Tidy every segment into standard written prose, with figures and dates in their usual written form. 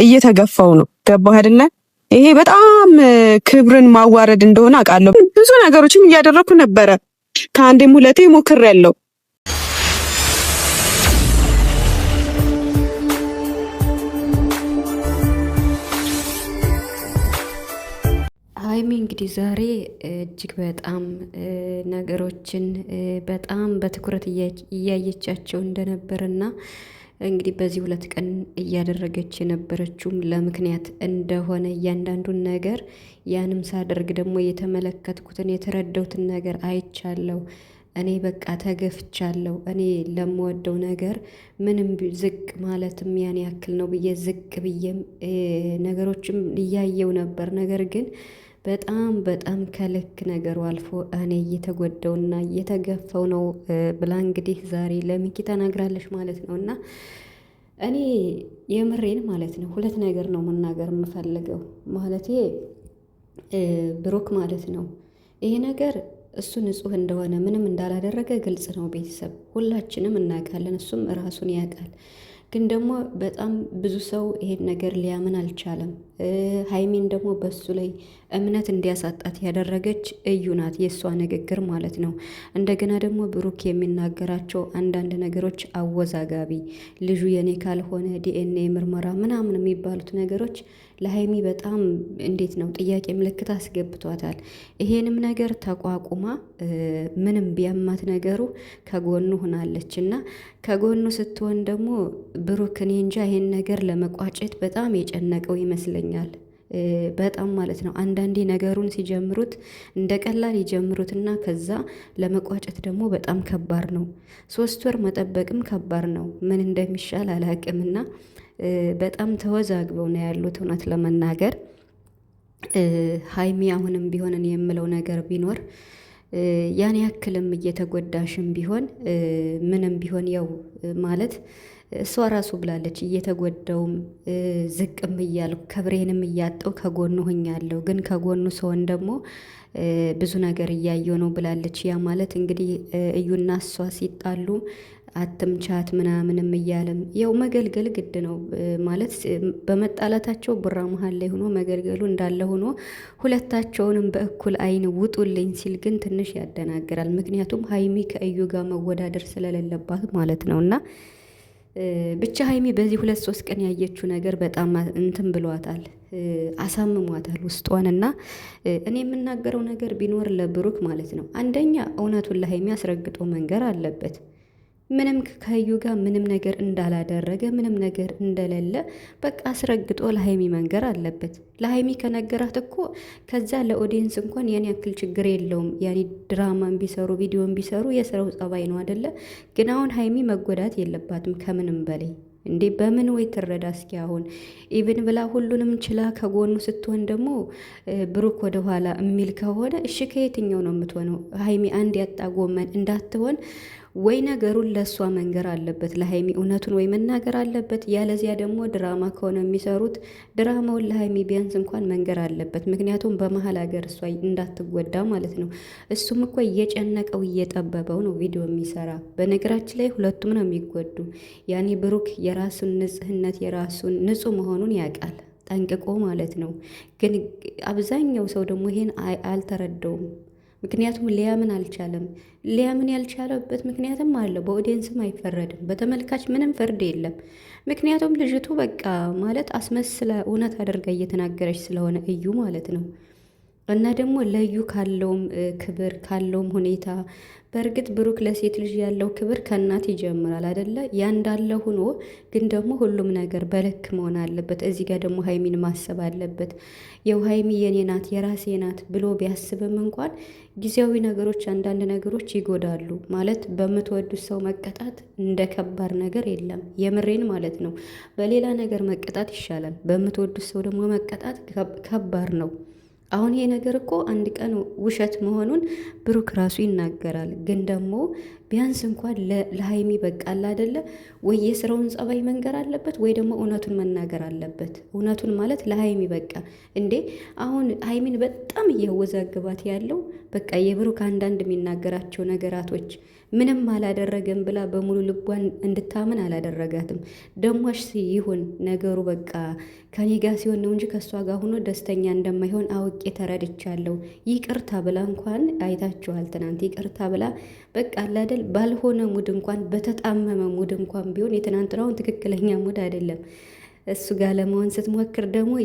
እየተገፋው ነው። ገባህ አይደለ? ይሄ በጣም ክብርን ማዋረድ እንደሆነ አውቃለሁ። ብዙ ነገሮችን እያደረኩ ነበረ። ከአንዴም ሁለቴ ሞክሬያለሁ። ሀይሚ እንግዲህ ዛሬ እጅግ በጣም ነገሮችን በጣም በትኩረት እያየቻቸው እንደነበርና እንግዲህ በዚህ 2 ቀን እያደረገች የነበረችውም ለምክንያት እንደሆነ እያንዳንዱን ነገር ያንም ሳደርግ ደግሞ የተመለከትኩትን የተረዳሁትን ነገር አይቻለሁ። እኔ በቃ ተገፍቻለሁ። እኔ ለምወደው ነገር ምንም ዝቅ ማለትም ያን ያክል ነው ብዬ ዝቅ ብዬም ነገሮችም እያየው ነበር። ነገር ግን በጣም ከልክ ነገሩ አልፎ እኔ እየተጎዳውና እየተገፈው ነው ብላ እንግዲህ ዛሬ ለሚኪ ተናግራለች ማለት ነው። እና እኔ የምሬን ማለት ነው 2 ነገር ነው መናገር የምፈልገው ማለቴ ብሩክ ማለት ነው ይሄ ነገር እሱ ንጹህ እንደሆነ ምንም እንዳላደረገ ግልጽ ነው። ቤተሰብ ሁላችንም እናውቃለን፣ እሱም ራሱን ያውቃል። ግን ደግሞ በጣም ብዙ ሰው ይሄን ነገር ሊያምን አልቻለም። ሀይሚን ደግሞ በሱ ላይ እምነት እንዲያሳጣት ያደረገች እዩ ናት፣ የእሷ ንግግር ማለት ነው። እንደገና ደግሞ ብሩክ የሚናገራቸው አንዳንድ ነገሮች አወዛጋቢ፣ ልጁ የኔ ካልሆነ ዲኤንኤ ምርመራ ምናምን የሚባሉት ነገሮች ለሀይሚ በጣም እንዴት ነው ጥያቄ ምልክት አስገብቷታል። ይሄንም ነገር ተቋቁማ ምንም ቢያማት ነገሩ ከጎኑ ሆናለች እና ከጎኑ ስትሆን ደግሞ ብሩክ እኔ እንጃ ይሄን ነገር ለመቋጨት በጣም የጨነቀው ይመስለኛል። በጣም ማለት ነው። አንዳንዴ ነገሩን ሲጀምሩት እንደ ቀላል ይጀምሩትና ከዛ ለመቋጨት ደግሞ በጣም ከባድ ነው። 3 ወር መጠበቅም ከባድ ነው። ምን እንደሚሻል አላቅምና በጣም ተወዛግበው ነው ያሉት እውነት ለመናገር። ሀይሚ አሁንም ቢሆንን የምለው ነገር ቢኖር ያን ያክልም እየተጎዳሽም ቢሆን ምንም ቢሆን ያው ማለት እሷ ራሱ ብላለች፣ እየተጎዳውም ዝቅም እያልኩ ክብሬንም እያጠው ከጎኑ ሆኛለሁ፣ ግን ከጎኑ ሰውን ደግሞ ብዙ ነገር እያየው ነው ብላለች። ያ ማለት እንግዲህ እዩና እሷ ሲጣሉ አትምቻት ምናምንም እያለም ያው መገልገል ግድ ነው ማለት በመጣላታቸው ቡራ መሀል ላይ ሆኖ መገልገሉ እንዳለ ሆኖ ሁለታቸውንም በእኩል አይን ውጡልኝ ሲል ግን ትንሽ ያደናግራል። ምክንያቱም ሀይሚ ከእዩ ጋር መወዳደር ስለሌለባት ማለት ነው። እና ብቻ ሀይሚ በዚህ 2-3 ቀን ያየችው ነገር በጣም እንትን ብሏታል፣ አሳምሟታል ውስጧን። እና እኔ የምናገረው ነገር ቢኖር ለብሩክ ማለት ነው አንደኛ እውነቱን ለሀይሚ አስረግጦ መንገር አለበት። ምንም ከዩ ጋር ምንም ነገር እንዳላደረገ ምንም ነገር እንደሌለ በቃ አስረግጦ ለሀይሚ መንገር አለበት። ለሀይሚ ከነገራት እኮ ከዛ ለኦዲየንስ እንኳን ያን ያክል ችግር የለውም። ያኔ ድራማን ቢሰሩ ቪዲዮን ቢሰሩ የስራው ጸባይ ነው አደለ? ግን አሁን ሀይሚ መጎዳት የለባትም ከምንም በላይ እንዴ። በምን ወይ ትረዳ እስኪ አሁን ኢቭን ብላ ሁሉንም ችላ ከጎኑ ስትሆን ደግሞ ብሩክ ወደ ኋላ የሚል ከሆነ እሺ ከየትኛው ነው የምትሆነው? ሀይሚ አንድ ያጣ ጎመን እንዳትሆን ወይ ነገሩን ለእሷ መንገር አለበት፣ ለሀይሚ እውነቱን ወይ መናገር አለበት። ያለዚያ ደግሞ ድራማ ከሆነ የሚሰሩት ድራማውን ለሀይሚ ቢያንስ እንኳን መንገር አለበት። ምክንያቱም በመሀል ሀገር እሷ እንዳትጎዳ ማለት ነው። እሱም እኮ እየጨነቀው እየጠበበው ነው ቪዲዮ የሚሰራ። በነገራችን ላይ ሁለቱም ነው የሚጎዱ። ያኔ ብሩክ የራሱን ንጽህነት የራሱን ንጹህ መሆኑን ያውቃል ጠንቅቆ ማለት ነው። ግን አብዛኛው ሰው ደግሞ ይሄን አልተረዳውም። ምክንያቱም ሊያምን አልቻለም። ሊያምን ያልቻለበት ምክንያትም አለ። በኦዲየንስም አይፈረድም፣ በተመልካች ምንም ፍርድ የለም። ምክንያቱም ልጅቱ በቃ ማለት አስመስላ እውነት አድርጋ እየተናገረች ስለሆነ እዩ ማለት ነው። እና ደግሞ ለዩ ካለውም ክብር ካለውም ሁኔታ በእርግጥ ብሩክ ለሴት ልጅ ያለው ክብር ከእናት ይጀምራል አደለ? ያ እንዳለ ሆኖ ግን ደግሞ ሁሉም ነገር በልክ መሆን አለበት። እዚህ ጋር ደግሞ ሀይሚን ማሰብ አለበት። የው ሀይሚ የኔ ናት የራሴ ናት ብሎ ቢያስብም እንኳን ጊዜያዊ ነገሮች አንዳንድ ነገሮች ይጎዳሉ። ማለት በምትወዱት ሰው መቀጣት እንደ ከባድ ነገር የለም። የምሬን ማለት ነው። በሌላ ነገር መቀጣት ይሻላል። በምትወዱት ሰው ደግሞ መቀጣት ከባድ ነው። አሁን ይሄ ነገር እኮ አንድ ቀን ውሸት መሆኑን ብሩክ ራሱ ይናገራል። ግን ደግሞ ቢያንስ እንኳን ለሀይሚ በቃል አይደለ ወይ የስራውን ጸባይ መንገር አለበት ወይ ደግሞ እውነቱን መናገር አለበት። እውነቱን ማለት ለሀይሚ በቃ እንዴ አሁን ሀይሚን በጣም እያወዛግባት ያለው በቃ የብሩክ አንዳንድ የሚናገራቸው ነገራቶች ምንም አላደረገም ብላ በሙሉ ልቧን እንድታምን አላደረጋትም። ደሟሽ ይሁን ነገሩ በቃ ከኔ ጋር ሲሆን ነው እንጂ ከእሷ ጋር ሆኖ ደስተኛ እንደማይሆን አውቄ ተረድቻለሁ። ይቅርታ ብላ እንኳን አይታችኋል። ትናንት ይቅርታ ብላ በቃ አላደል ባልሆነ ሙድ እንኳን በተጣመመ ሙድ እንኳን ቢሆን የትናንትናውን ትክክለኛ ሙድ አይደለም እሱ ጋር ለመሆን ስትሞክር ደግሞ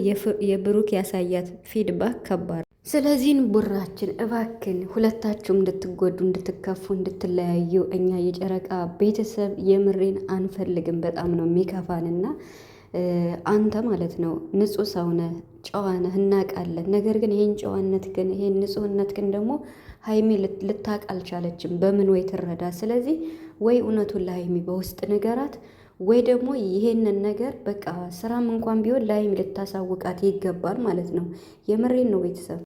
የብሩክ ያሳያት ፊድባክ ከባድ። ስለዚህን ቡራችን እባክን ሁለታችሁም እንድትጎዱ፣ እንድትከፉ፣ እንድትለያዩ እኛ የጨረቃ ቤተሰብ የምሬን አንፈልግም። በጣም ነው የሚከፋንና አንተ ማለት ነው ንጹሕ ሰው ነህ፣ ጨዋ ነህ እናውቃለን። ነገር ግን ይሄን ጨዋነት ግን ይሄን ንጹሕነት ግን ደግሞ ሀይሚ ልታቅ አልቻለችም። በምን ወይ ትረዳ? ስለዚህ ወይ እውነቱን ለሀይሚ በውስጥ ንገራት ወይ ደግሞ ይሄንን ነገር በቃ ስራም እንኳን ቢሆን ለሀይሚ ልታሳውቃት ይገባል ማለት ነው። የምሬን ነው ቤተሰብ